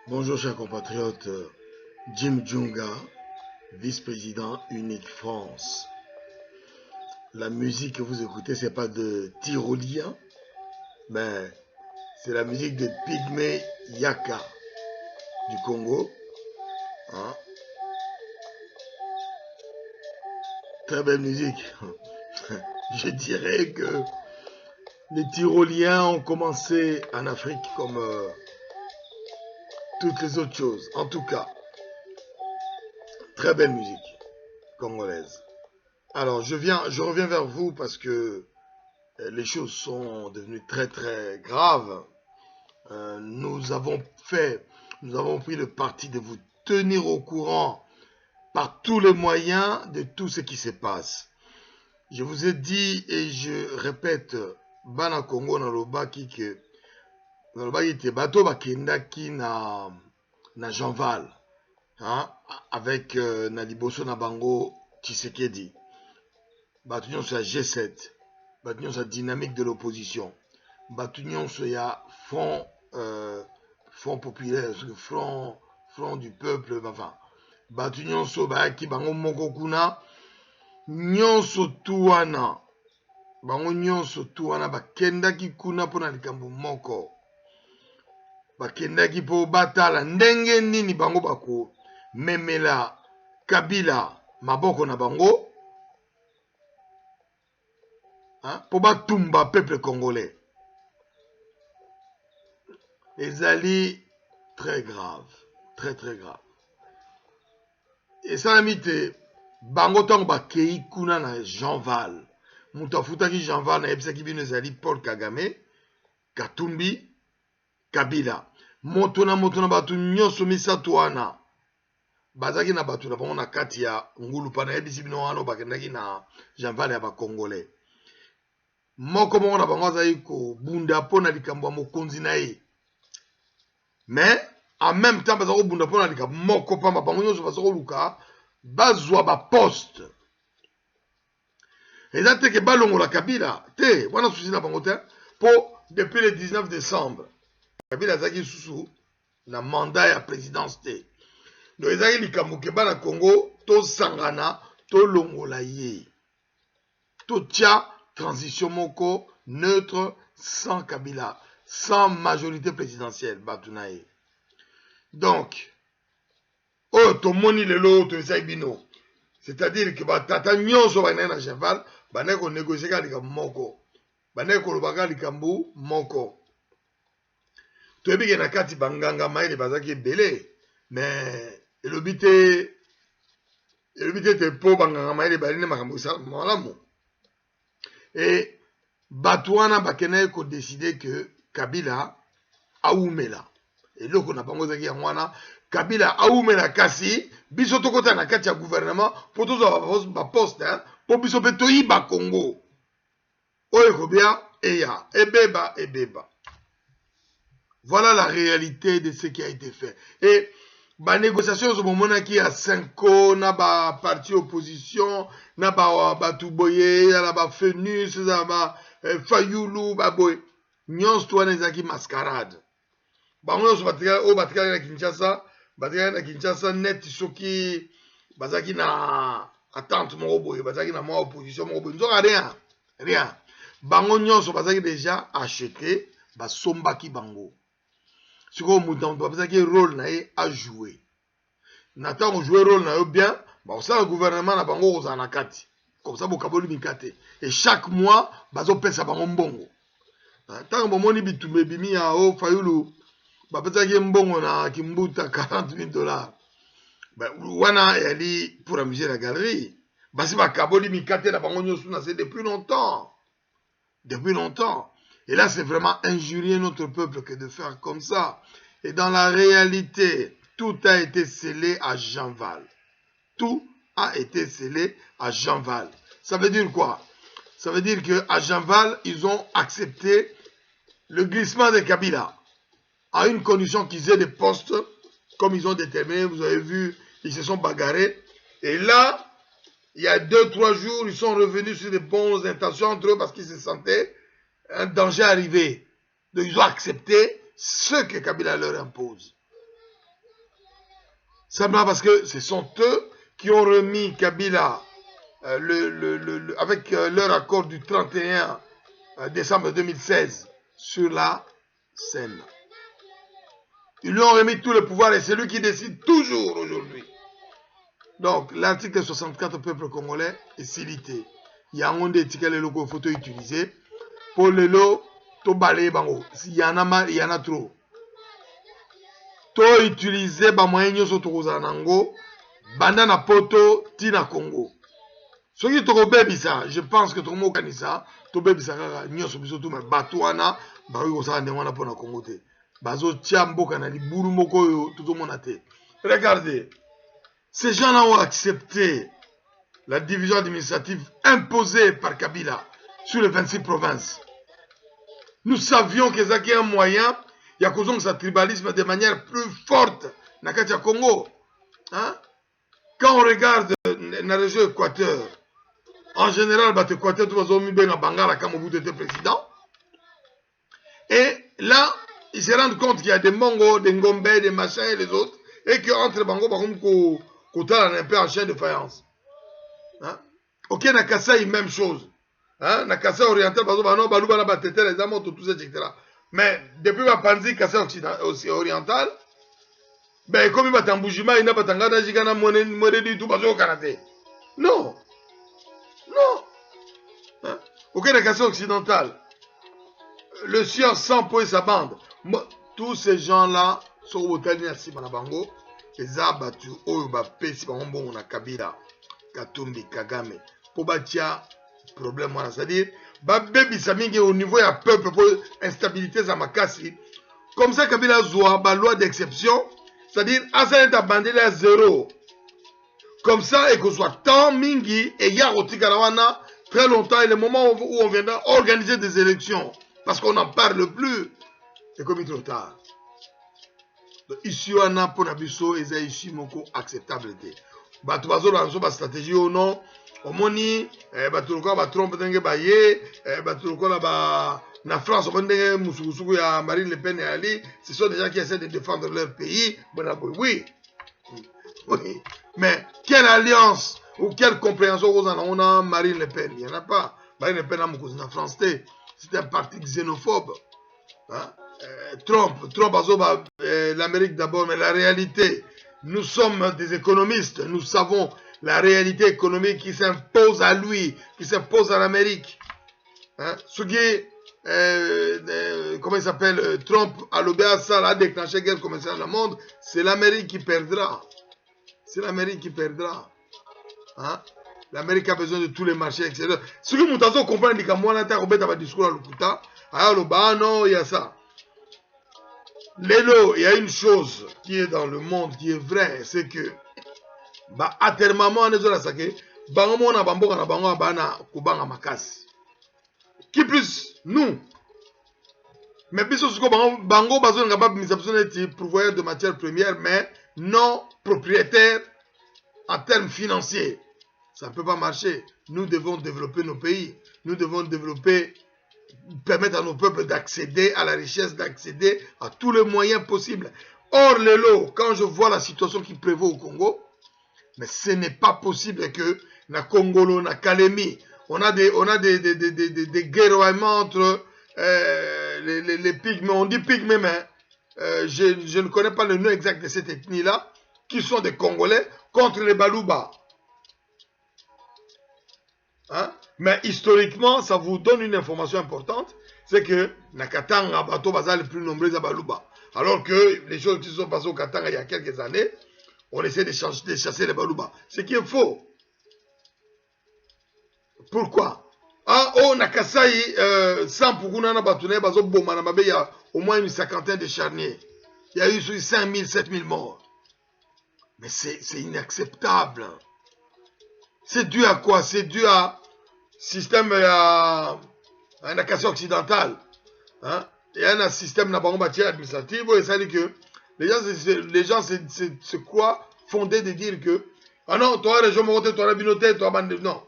Bonjour chers compatriotes, Jim Djunga, vice-président Unique France. La musique que vous écoutez, c'est pas de tyrolien, mais c'est la musique de Pygmée Yaka du Congo. Hein? Très belle musique. Je dirais que les Tyroliens ont commencé en Afrique comme toutes les autres choses. En tout cas, très belle musique congolaise. Alors, je reviens vers vous parce que les choses sont devenues très très graves. Nous avons pris le parti de vous tenir au courant par tous les moyens de tout ce qui se passe. Je vous ai dit et je répète, Bana Congo na lobaki que na lobaki te bato bakendaki na Jean-Val, hein, avec na liboso na bango Tshisekedi. Bato nyonso ya G7, bato nyonso ya dynamique de l'opposition, bato nyonso ya front populaire, front du peuple, enfin, bato nyonso bayaki bango moko kuna, nyonso tu wana, bango nyonso tu wana bakendaki kuna mpona likambo moko, bakendaki mpo batala ndenge nini bango bako memela Kabila maboko na bango, pour batumba peuple congolais. Ezali très grave, très très grave. Et ça te bango tango bakei kuna na Jean-Val. Mutu afutaki Jean-Val na yebisaki bino ezali Paul Kagame, Katumbi, Kabila. Moto na bato nyonso misato wana bazaki na bato na bango na kati ya ngulu pa na yebisi bino wana bakendaki na Jean-Val ya bakongolais. Moko na bango azali kobunda mpo na likambo ya mokonzi na ye. Mais en même temps baza kobunda mpo na likambo moko pamba bango nyonso baza koluka bazwa baposte. Eza te ke balongola Kabila te, wana susi na bango te, mpo depuis le 19 décembre Kabila azalaki susu na mandat ya présidence te. Donc ezalaki likambo ke bana Congo tosangana tolongola ye, totia transition moko neutre, sans Kabila, sans majorité présidentielle bato na ye. Donc oyo tomoni lelo toezali bino, c'est-à-dire que batata nyonso banai na Jean-Val banai konégocier ka likambo moko, banai kolobaka likambo moko. Toyebi ke na kati banganga mayele bazalaki ebele, mais elobi te mpo banganga mayele balini makambo esala malamu. Et bato wana bakendaki kodeside ke Kabila aumela. Eloko na bango ezalaki yango wana, Kabila aumela kasi biso tokota na kati ya gouvernement mpo tozwa baposte, mpo biso mpe toyiba Congo. Oyo ekobia eya ebeba. Voilà la réalité de ce qui a été fait. Et ba négociation zo monaki ya Senko na ba parti opposition na ba Batuboye na ba Fenus na ba Fayulu ba boy nyonso wana ezaki mascarade. Bango nyonso batikali na Kinshasa net soki bazaki na attente moko boye, bazaki na mwa opposition moko boye, nzoka rien. Bango nyonso bazaki déjà acheté, basombaki bango. Sikoyo mutu bazaki rôle na ye a jouer. Na ntango jouer rôle na yo bien, bakosala gouvernement na bango kozala na kati. Comme ça bokaboli mikate. Et chaque mois bazopesa bango mbongo. Ntango bomoni bitumba ebimi ya Fayulu bapesaki mbongo na Kimbuta $40,000. Wana yali pour amuser la galerie. Basi bakaboli mikate na bango nyonso na c'est depuis longtemps. Et là, c'est vraiment injurier notre peuple que de faire comme ça. Et dans la réalité, tout a été scellé à Jean-Val. Tout a été scellé à Jean-Val. Ça veut dire quoi? Ça veut dire qu'à Jean-Val, ils ont accepté le glissement de Kabila à une condition qu'ils aient des postes comme ils ont déterminé. Vous avez vu, ils se sont bagarrés. Et là, il y a 2-3 jours, ils sont revenus sur de bonnes intentions entre eux parce qu'ils se sentaient un danger arrivé. Donc ils ont accepté ce que Kabila leur impose. Simplement parce que ce sont eux qui ont remis Kabila avec leur accord du 31 décembre 2016 sur la scène. Ils lui ont remis tout le pouvoir et c'est lui qui décide toujours aujourd'hui. Donc, l'article 64 peuple congolais est silité. Il y a un monde d'étiquette qu'il faut utiliser. Pour le lot, to balayer bango. S'il y en a mal, il y en a trop. To utiliser ba moyen nyoso to kozanango, banda na poto tina Congo. Ce qui to bebisa, je pense que to mo kanisa, to bebisa kaka nyoso biso to me batwana, ba wi kosa ndengwana pona Congo te. Bazo tia mboka na liburu moko yo tout mona te. Regardez. Ces gens-là ont accepté la division administrative imposée par Kabila sur les 26 provinces. Nous savions que ça un moyen, il y a causé ce tribalisme de manière plus forte dans le Congo. Hein? Quand on regarde la région Équateur, en général, l'Équateur, tout le monde a Bangala quand Mobutu était président. Et là, ils se rendent compte qu'il y a des Mongos, des Ngombe, des machins et les autres, et qu'entre Bango, par exemple, Kota un peu en chaîne de faïence. Hein? Ok, Nakasai, même chose. Hein? Nakasai oriental, non, Balouba, Batete, les amants, tout ça, etc. Mais depuis ma Panzi, Kassai oriental, ben, comme il va t'emboujima, il n'a pas tangana, jigana, monnaie du tout, au Canada. Non. Non. Hein? Ok, Nakasai occidental. Le sieur sans po et sa bande. Tous ces gens-là sont au Tani Assi Manabango. Les abattus, oyo ba pesi ba mbongo na Kabila, Katumbi, Kagame. Pour batia problème wana, c'est-à-dire ba bebi samingi au niveau ya peuple pour instabilité za makasi. Comme ça Kabila zoa ba loi d'exception, c'est-à-dire asa ta bandele à zéro. Comme ça et que soit tant mingi et ya rotikala wana très longtemps et le moment où on viendra organiser des élections parce qu'on n'en parle plus. C'est comme trop tard. Ici on a pour nabiso eza ici moko acceptable te. Bato bazo lanzo ba stratégie ou non. Omoni bato lokola ba trompe ndenge ba ye, bato lokola ba na France on ndenge musukusuku ya Marine Le Pen et Ali, ce sont des gens qui essaient de défendre leur pays. Oui. Oui. Mais quelle alliance ou quelle compréhension on a Marine Le Pen? Il n'y en a pas. Marine Le Pen a beaucoup en France. C'est un parti xénophobe. Hein? Trump, l'Amérique d'abord, mais la réalité, nous sommes des économistes, nous savons la réalité économique qui s'impose à lui, qui s'impose à l'Amérique. Hein? Ce qui comment il s'appelle, Trump a l'OBA, ça a déclenché guerre commerciale dans le monde, c'est l'Amérique qui perdra. C'est l'Amérique qui perdra. Hein? L'Amérique a besoin de tous les marchés extérieurs. Ce que nous avons compris, c'est que moi, je vais discours à l'Okuta. Non, il y a ça. Lélo, il y a une chose qui est dans le monde qui est vraie, c'est que à terme, on est là, qui plus nous. Mais puisque bango bazo n'a pas mis pourvoyeur de matières premières, mais non propriétaire en termes financiers. Ça ne peut pas marcher. Nous devons développer nos pays. Nous devons développer, permettre à nos peuples d'accéder à la richesse, d'accéder à tous les moyens possibles. Or, Lélo, quand je vois la situation qui prévaut au Congo, mais ce n'est pas possible que na Congolo, na Kalemi, on a des guerroiements entre les pygmées. On dit pygmées, mais je ne connais pas le nom exact de cette ethnie-là, qui sont des Congolais contre les Balouba. Hein? Mais historiquement, ça vous donne une information importante, c'est que na Katanga, Bato Baza les plus nombreux à Balouba. Alors que les choses qui se sont passées au Katanga il y a quelques années, on essaie de chasser les Balouba. Ce qui est faux. Pourquoi? Ah, oh, Nakasai, sans Puguna Batune, Bazo Bomanamabe, il y a au moins une cinquantaine de charniers. Il y a eu 5 000, 7 000 morts. Mais c'est inacceptable. C'est dû à quoi? C'est dû à système à un acacia occidental. Hein? Il y a un système administratif et ça dit que les gens c'est quoi fondé de dire que ah non, toi région Mokoté, toi la binoté, toi bande. Non.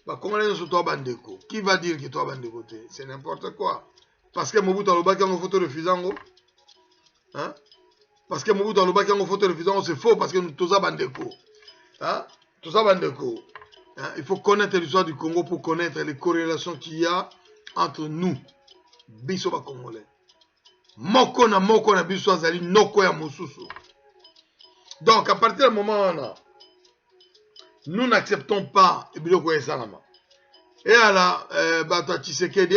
Bah, comment les gens sont toi bandeko? Qui va dire que toi bandeko? C'est n'importe quoi. Parce que Mobutu Alobaki a une photo refusant. Hein? parce que Mobutu alobaki yango photo refusant, c'est faux parce que nous tous bandeko. Hein? Tout ça bandeko. Hein? Il faut connaître l'histoire du Congo pour connaître les corrélations qu'il y a entre nous, biso ba Congolais. Moko na biso azali noko ya mosusu. Donc à partir du moment où nous n'acceptons pas Biloko Esalama. Et à la Bata Tshisekedi,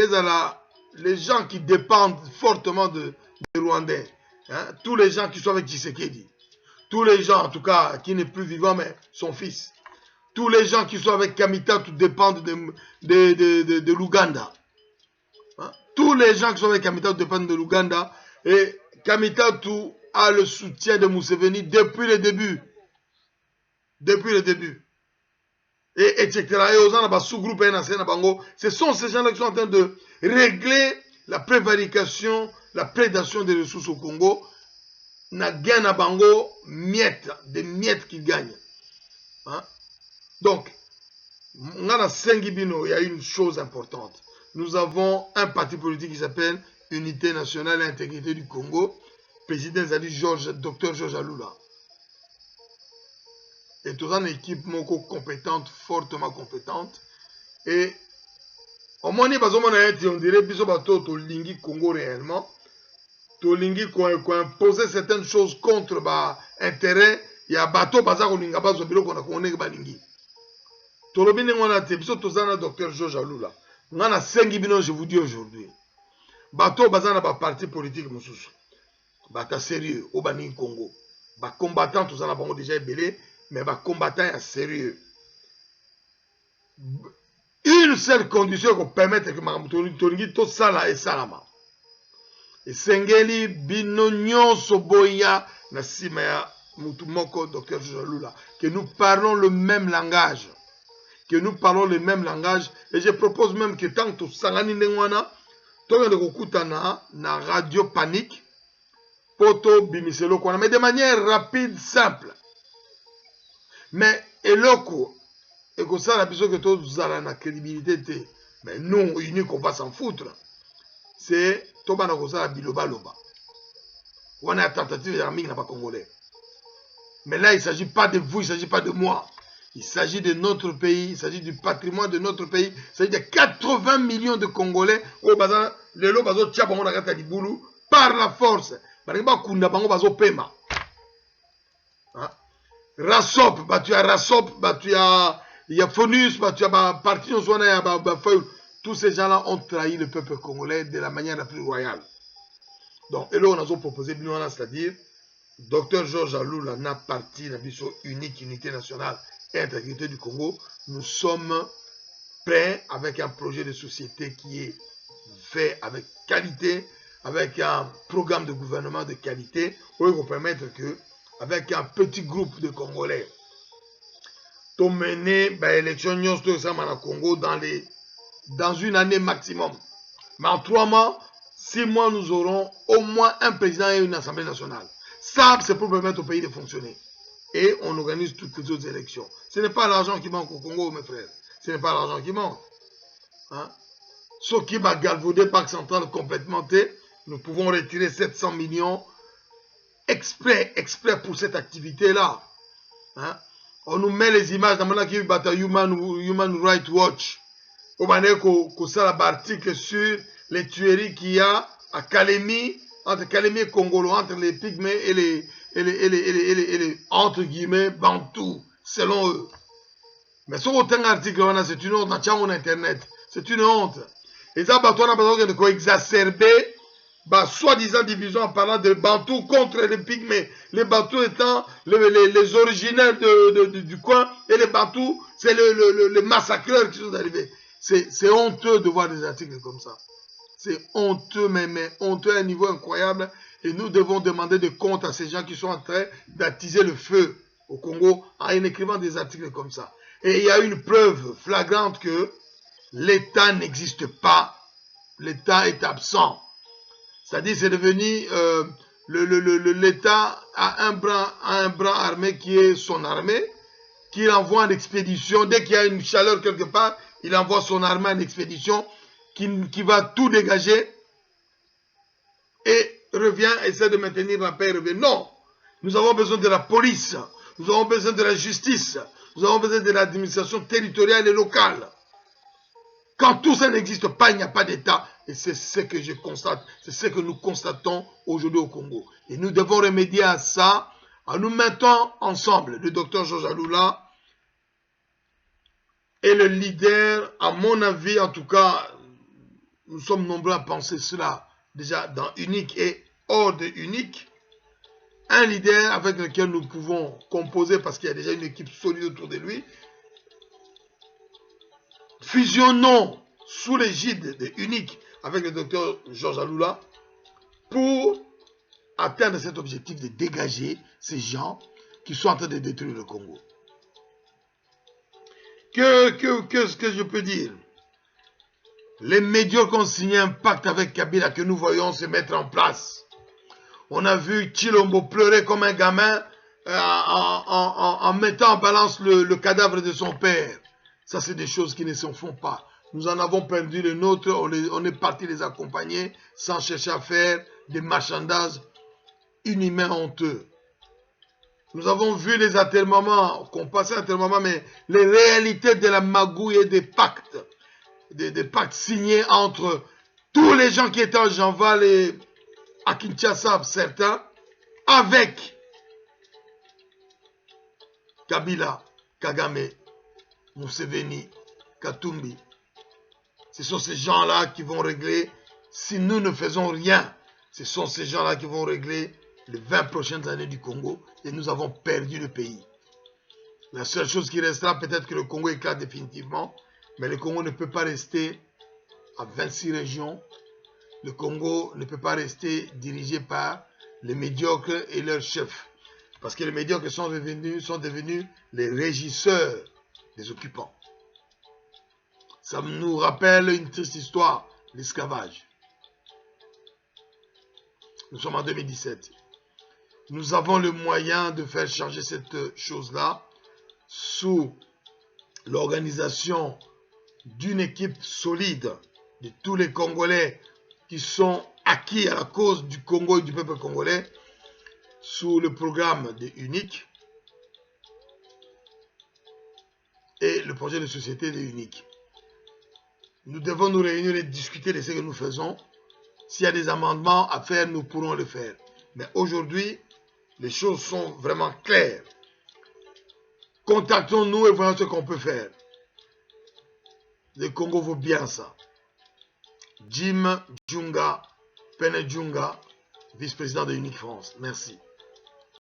les gens qui dépendent fortement des Rwandais, hein, tous les gens qui sont avec Tshisekedi, tous les gens en tout cas qui n'est plus vivant mais son fils, tous les gens qui sont avec Kamita tout dépendent de l'Ouganda. Hein? Tous les gens qui sont avec Kamita dépendent de l'Ouganda et Kamita tout a le soutien de Museveni depuis le début. Depuis le début. Et etc. Et aux gens sous-groupe ce sont ces gens-là qui sont en train de régler la prévarication, la prédation des ressources au Congo. Na gain à bango miettes, des miettes qui gagnent. Hein? Donc, il y a une chose importante. Nous avons un parti politique qui s'appelle Unité nationale et intégrité du Congo. Président Zali Dr Georges Alula. Et tout ça, une équipe compétente, fortement compétente. Et au moins, on dirait que tu lingi Congo réellement. Tu lingi imposer certaines choses contre l'intérêt. Il y a bateau bazar au linga bazo bilo qu'on a connu balingi. Tu le bien on a été biso tozana docteur Georges Alula. On a 5 bino je vous dis aujourd'hui. Bateau bazar na ba parti politique mususu. Bata sérieux au bani Congo. Ba combattant tout ça na bango déjà belé. Mais les combattants sont sérieux. Une seule condition pour permettre que Makamutoni tout ça là et salama. Et Sengeli Binonyon Soboya Nasimaya Mutumoko Dr. Jolula. Que nous parlons le même langage. Que nous parlons le même langage. Et je propose même que tant que Sangani Nengwana, tout le monde na radio panique. Poto Bimiselo Kwana. Mais de manière rapide, simple. Mais eloko et comme ça la besoin que tous allons la crédibilité mais nous unique on va s'en foutre c'est toba na kosa biloba loba on a tentative d'armée n'a pas congolais mais là il s'agit pas de vous, il s'agit pas de moi, il s'agit de notre pays, il s'agit du patrimoine de notre pays, il s'agit de 80 millions de Congolais au bazar le lo bazo tia bango na kata libulu par la force ba kunda bango bazo pema. Hein? Rasop, tu as Rasop, tu as Fonus, tu as parti tous ces gens-là ont trahi le peuple congolais de la manière la plus royale. Donc, et là, on a proposé, c'est-à-dire, Dr Georges Alula n'a parti la mission unique, unité nationale et intégrité du Congo. Nous sommes prêts avec un projet de société qui est fait avec qualité, avec un programme de gouvernement de qualité, pour vous permettre que avec un petit groupe de Congolais, to mener l'élection au Congo dans une année maximum. Mais en 3 mois, 6 mois, nous aurons au moins un président et une assemblée nationale. Ça, c'est pour permettre au pays de fonctionner. Et on organise toutes les autres élections. Ce n'est pas l'argent qui manque au Congo, mes frères. Ce n'est pas l'argent qui manque. Hein? Ce qui va galvauder Parc Central complètement, nous pouvons retirer 700 millions exprès pour cette activité-là. Hein? On nous met les images dans le Human Rights Watch. On va article sur les tueries qu'il y a à Kalemi, entre Kalemi et Congolo, entre les pygmées et les entre guillemets bantous, selon eux. Mais sur autant d'articles, c'est une honte, on a sur Internet. C'est une honte. Et ça, on a besoin de exacerber soi-disant division en parlant de Bantous contre les Pygmées. Les Bantous étant les originaires du coin et les Bantous, c'est les massacreurs qui sont arrivés. C'est honteux de voir des articles comme ça. C'est honteux, mais honteux à un niveau incroyable. Et nous devons demander des comptes à ces gens qui sont en train d'attiser le feu au Congo en écrivant des articles comme ça. Et il y a une preuve flagrante que l'État n'existe pas. L'État est absent. C'est-à-dire c'est devenu l'État a un bras armé qui est son armée, qu'il envoie en expédition. Dès qu'il y a une chaleur quelque part, il envoie son armée en expédition qui va tout dégager et revient, essaie de maintenir la paix et revient. Non, Nous avons besoin de la police. Nous avons besoin de la justice. Nous avons besoin de l'administration territoriale et locale. Quand tout ça n'existe pas, il n'y a pas d'État. Et c'est ce que je constate. C'est ce que nous constatons aujourd'hui au Congo. Et nous devons remédier à ça en nous mettant ensemble. Le docteur Georges Alula est le leader, à mon avis, en tout cas, nous sommes nombreux à penser cela, déjà dans Unique et hors de Unique. Un leader avec lequel nous pouvons composer parce qu'il y a déjà une équipe solide autour de lui. Fusionnons sous l'égide de Unique avec le docteur Georges Alula pour atteindre cet objectif de dégager ces gens qui sont en train de détruire le Congo. Qu'est-ce que je peux dire? Les médiocres ont signé un pacte avec Kabila que nous voyons se mettre en place. On a vu Chilombo pleurer comme un gamin en mettant en balance le cadavre de son père. Ça, c'est des choses qui ne se font pas. Nous en avons perdu le nôtre, on est parti les accompagner sans chercher à faire des marchandages inhumains honteux. Nous avons vu les enterrements, qu'on passait enterrements, mais les réalités de la magouille et des pactes signés entre tous les gens qui étaient en Janval et à Kinshasa, certains, avec Kabila, Kagame, Museveni, Katumbi. Ce sont ces gens-là qui vont régler, si nous ne faisons rien, ce sont ces gens-là qui vont régler les 20 prochaines années du Congo et nous avons perdu le pays. La seule chose qui restera, peut-être que le Congo éclate définitivement, mais le Congo ne peut pas rester à 26 régions. Le Congo ne peut pas rester dirigé par les médiocres et leurs chefs. Parce que les médiocres sont devenus les régisseurs des occupants. Ça nous rappelle une triste histoire, l'esclavage. Nous sommes en 2017. Nous avons le moyen de faire changer cette chose-là sous l'organisation d'une équipe solide de tous les Congolais qui sont acquis à la cause du Congo et du peuple congolais sous le programme de Unique et le projet de société de Unique. Nous devons nous réunir et discuter de ce que nous faisons. S'il y a des amendements à faire, nous pourrons le faire. Mais aujourd'hui, les choses sont vraiment claires. Contactons-nous et voyons ce qu'on peut faire. Le Congo vaut bien ça. Jim Djunga, Pene Djunga, vice-président de Unique France. Merci.